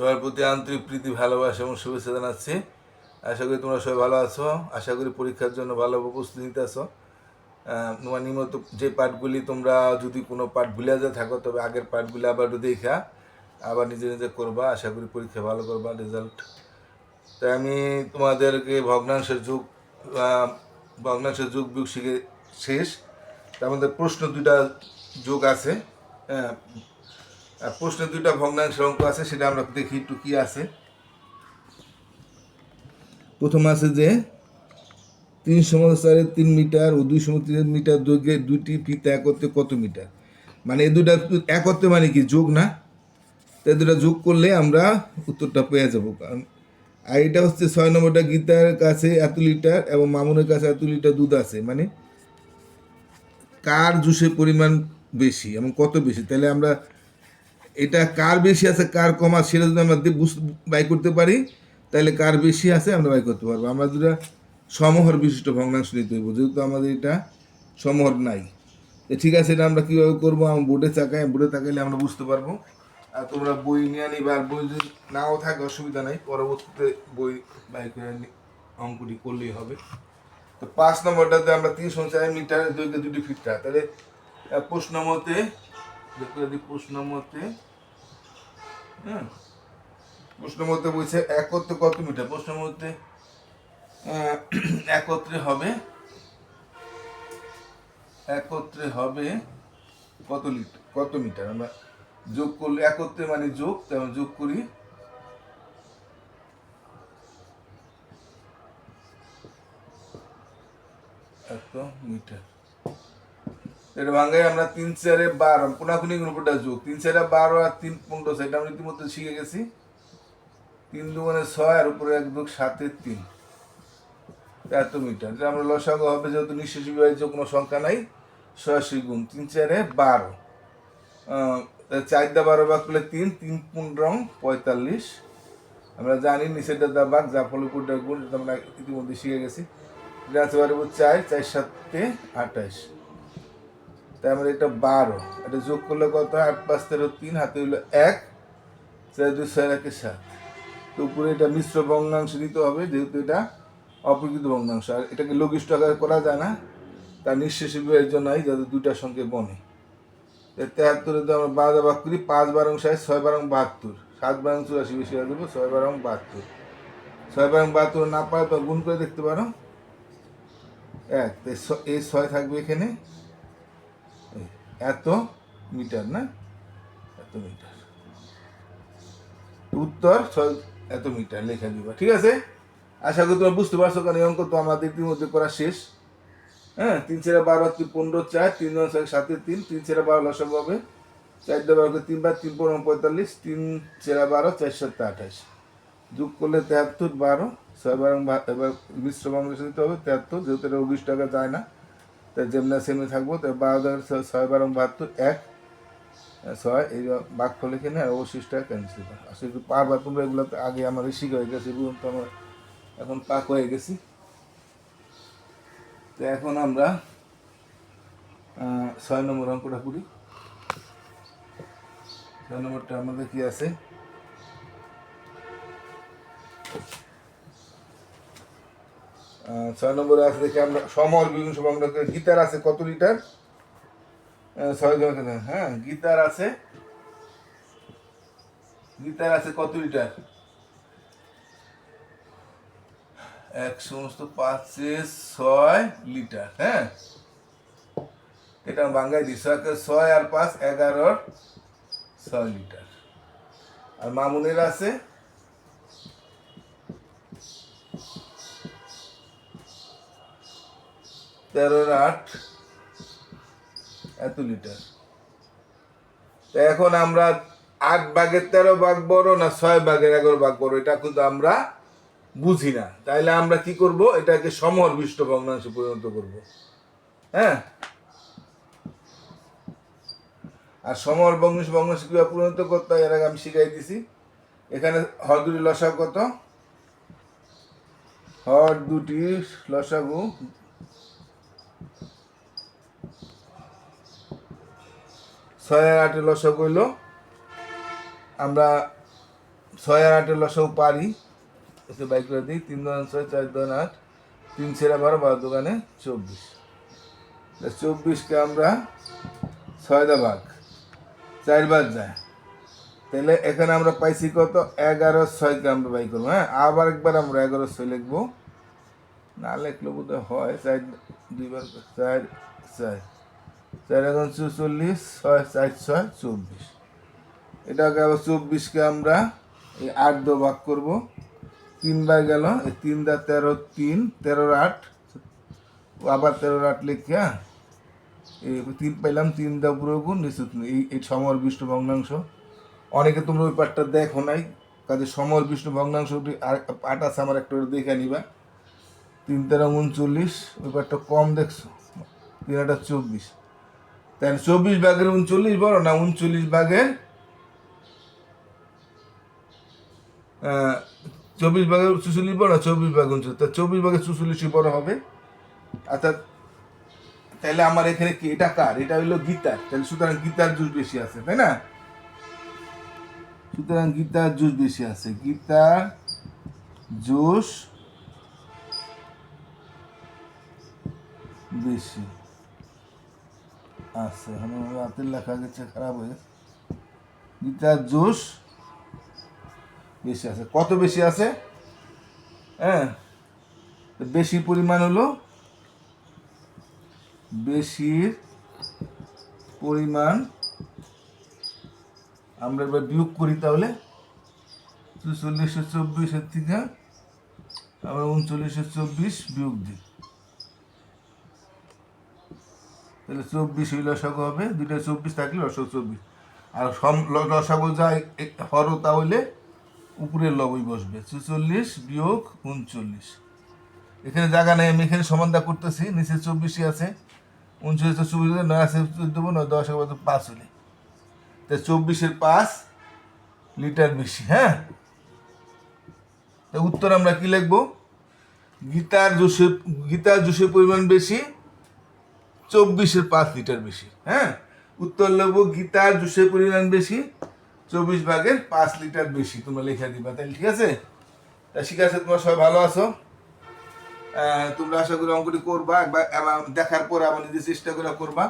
সবার প্রতি আন্তরিক প্রীতি ভালোবাসা এবং শুভেচ্ছা জানাচ্ছি। আশা করি তোমরা সবাই ভালো আছো। আশা করি পরীক্ষার জন্য ভালো প্রস্তুতি নিতে আছো। তোমার নিয়মিত যে পাঠগুলি তোমরা যদি কোনো পাঠ ভুলে যা থাকো তবে আগের পাঠগুলি আবার একটু দেখা আবার নিজে নিজে করবা। আশা করি পরীক্ষা ভালো করবা, রেজাল্ট। তাই আমি তোমাদেরকে ভগ্নাংশের যুগ বিয়োগ শিখে শেষ। তার মধ্যে প্রশ্ন দুইটা যোগ আছে, হ্যাঁ, প্রশ্নে দুইটা ভগ্নাংশের অঙ্ক আছে, সেটা আমরা দেখি একটু কি আছে। প্রথম আছে যে 3 × 3 মিটার ও 2 × 3 মিটার দৈর্ঘ্যে দুইটি ফিতা একত্রে কত মিটার। মানে এই দুটা একত্রে মানে কি যোগ না, তাই দুটা যোগ করলে আমরা উত্তরটা পেয়ে যাবো। কারণ আর এটা হচ্ছে 6 নম্বরটা, গীতার কাছে এত লিটার এবং মামুনের কাছে এত লিটার দুধ আছে, মানে কার জুসের পরিমাণ বেশি এবং কত বেশি। তাহলে আমরা এটা কার বেশি আছে কার কম আছে সেটা যদি আমরা বাই করতে পারি, তাহলে কার বেশি আছে আমরা বাই করতে পারবো। আমরা দুটা সমহর বিশিষ্ট ভগ্নাংশ নিতে হইব, যেহেতু আমাদের এটা সমহর নাই। ঠিক আছে, এটা আমরা কীভাবে করবো, আমার বোর্ডে তাকাইলে আমরা বুঝতে পারবো। আর তোমরা বই নিয়ে নিবা, আর বই যদি নাও থাকে অসুবিধা নাই, পরবর্তীতে বই বাই করে অঙ্কটি করলেই হবে। তো 5 নম্বরটাতে আমরা 3 × 4 মিটার দৈর্ঘ্যে দুটি ফিতা। তাহলে প্রশ্ন মতে হ্যাঁ, প্রশ্ন মতে বলছে একত্রে কত মিটার। প্রশ্ন মতে একত্রে হবে কত মিটার। আমরা যোগ করলে একত্রে মানে যোগ, তেমন যোগ করি এত মিটার। এটা ভাঙাই আমরা 3 × 4 = 12, কোনাকুনি গ্রুপটা যোগ 3 × 4 = 12 আর 3 × 15 সেটা আমরা ইতিমধ্যে শিখে গেছি। 3 × 2 = 6 আর উপরে 1 + 7 = 3 এত মিটার। এটা আমরা লসাগু হবে, যেহেতু নিঃশেষ বিভাজ্য কোনো সংখ্যা নাই, 86 গুণ 3 × 4 = 12, 4 দিয়ে 12 ভাগ করলে 3, 3 × 15 = 45। আমরা জানি নিচেরটা দা ভাগ, যা ফলে উপরটা গুণ, এটা আমরা ইতিমধ্যে শিখে গেছি। এটা আছে 4 × 4 = 4 × 7 = 28। তাই আমরা এটা 12, এটা যোগ করলে কত হয়, 8 × 5 = 13, 3 হাতে হইলো 1, 4 × 2 = 6, 1 = 7। তো উপরে এটা মিশ্র ভগ্নাংশ দিতে হবে, যেহেতু এটা অপ্রকৃত ভগ্নাংশ। আর এটাকে লঘিষ্ঠ আকারে করা যায় না, তার নিঃশেষ বিভাজ্য নাই, যাতে দুইটা সংখ্যা বনে। 73 আমরা 12 ভাগ করি, 5 × 12 = 60, 6 × 12 = 72, 7 × 12 = 84, বেশি হয়ে যাবে, 6 × 12 = 72। 6 × 12 = 72 না পারে তো গুণ করে দেখতে পারো, 1, এই 6 থাকবে এখানে, এত মিটার না, এত মিটার। উত্তর 6 এত মিটার লেখা দিবা। ঠিক আছে, আশা করি তোমরা বুঝতে পারছো, কারণ এই অঙ্ক তো আমাদের ইতিমধ্যে করা শেষ। হ্যাঁ, 3 × 12 = 15, 4, 3 × 6 = 7, 3, 3 × 12 লসাগু হবে, 4 দিয়ে 12 3 বার, 3 × 15 = 45, 3 × 12 4 × 7 = 28। যোগ করলে 73, 12, 6 × 12 এবার মিশ্র ভগ্নাংশ দিতে হবে 73, যেহেতু এটা 20 টাকা যায় না, তাই যেমন সেমনি থাকবো। তাই 12 6 × 12 = 72, 1 6 এই ভাগ ফলে এখানে, আর অবশিষ্ট ক্যান্সেল। আসলে একটু পারবা তোমরা, এগুলো তো আগে আমাদের শিখা হয়ে গেছে, এগুলো তো আমরা এখন পাক হয়ে গেছি। তো এখন আমরা 6 নম্বর অঙ্কটা করি। 6 নম্বরটা আমাদের কি আছে, 6 নম্বরে আছে দেখি আমরা সমহর বিভীষণ ভগ্নাংশ। গীতার আছে কত লিটার, 6 জন, হ্যাঁ, গীতার আছে কত লিটার, 1/5 লিটার। হ্যাঁ, এটা বাঙ্গাই দিই, 6 আর 5 11, 6 লিটার। আর মামুনের আছে 13 × 8 এত লিটার। তো এখন আমরা 8/13 ভাগ বড় না 6/11 ভাগ বড়, এটা কিন্তু আমরা বুঝি না। তাইলে আমরা কি করব, এটাকে সমহর বিশিষ্ট ভগ্নাংশে পরিণত করব। হ্যাঁ, আর সমহর ভগ্নাংশ কিভাবে পরিণত করতে হয় এর আগে আমি শিখাই দিছি। এখানে হর দুটি লসাগু কত, হর দুটি লসাগু 6 আর 8 লসাগু হইল, আমরা 6 আর 8 লসাও পারি, এসে বাই করে দিই। 3 2 6 4 2 8, 3 ছেড়া 12, 12 দোকানে 24। 24কে আমরা 6 দা ভাগ, 4 বার যায়, তাহলে এখানে আমরা পাইছি কত? 11 6কে আমরা বাই করবো। হ্যাঁ, আবার একবার আমরা 11 6 লিখবো, না লিখলে বোধ হয় 4 2 বার 4 4 4 এখন 44, 6 4 6 24। এটাকে আবার 24কে আমরা এই 8 দিয়ে ভাগ করবো, 3 বার গেল, এই 3 দা 13, 3 13 8, আবার 13 8 লিখে এই 3 পাইলাম, 3 দা পুরো গুণ নিচে এই সমর বিষ্ণু ভগ্নাংশ। অনেকে তোমরা ওই পার্টটা দেখো নাই, কাজে সমর বিষ্ণু ভগ্নাংশটি পার্ট আছে আমার একটা দেখে নিবা। 3 13 39, ওই পার্টটা কম দেখছো, 3 8 24, তাহলে 24 ভাগের 39 বড় না 39 ভাগের 24 ভাগের 44 বড় না 24 ভাগ 39? তা 24 ভাগের 44 বড় হবে। অর্থাৎ তাহলে আমার এখানে কি, এটা কার? এটা হইলো গীতার, তাহলে সুতরাং গীতার জুস বেশি আছে, তাই না? সুতরাং গীতার জুস বেশি আছে, গীতার জুস বেশি আছে। এখন রাতের লেখা গেছে খারাপ হয়ে, গীতার জুস বেশি আছে। কত বেশি আছে? হ্যাঁ, বেশি পরিমাণ হলো, বেশির পরিমাণ আমরা এবার বিয়োগ করি, তাহলে 4424 থেকে আমরা 3924 বিয়োগ দিই, তাহলে 24 হইল লসাগু হবে, দুইটা 24 থাকলে লসাগু 24। আর লসাগু যা হর তাহলে উপরের লবই বসবে, 44 বিয়োগ 39। এখানে জায়গা নেই, আমি এখানে সমানতা করতেছি, নিচে 24 আছে, 39 24 9 আছে 14 9 10 5 হলে, তাই 24-এর 5 লিটার বেশি। হ্যাঁ, উত্তর আমরা কি লিখবো? গীতার জুসের পরিমাণ বেশি, 24-এর 5 লিটার বেশি। হ্যাঁ, উত্তর লিখবো গীতার জুসের পরিমাণ বেশি, 24 ভাগের 5 লিটার বেশি। তোমরা লিখে দিবা, তাহলে ঠিক আছে? তা ঠিক আছে, তোমরা সবাই ভালো আছো? তোমরা আশা করি অঙ্কটি করবা, একবার দেখার পর আবার নিজে চেষ্টা করে করবা,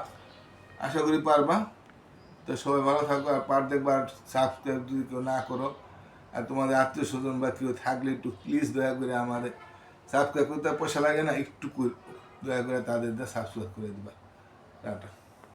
আশা করি পারবা। তো সবাই ভালো থাকো, আর পার দেখবা, আর সাবস্ক্রাইব যদি কেউ না করো, আর তোমাদের আত্মীয় স্বজন বা কেউ থাকলে একটু প্লিজ দয়া করে আমাদের সাবস্ক্রাইব করতে, পয়সা লাগে না, একটু দয়া করে তাদের সাবস্ক্রাইব করে দিবা। টাটা।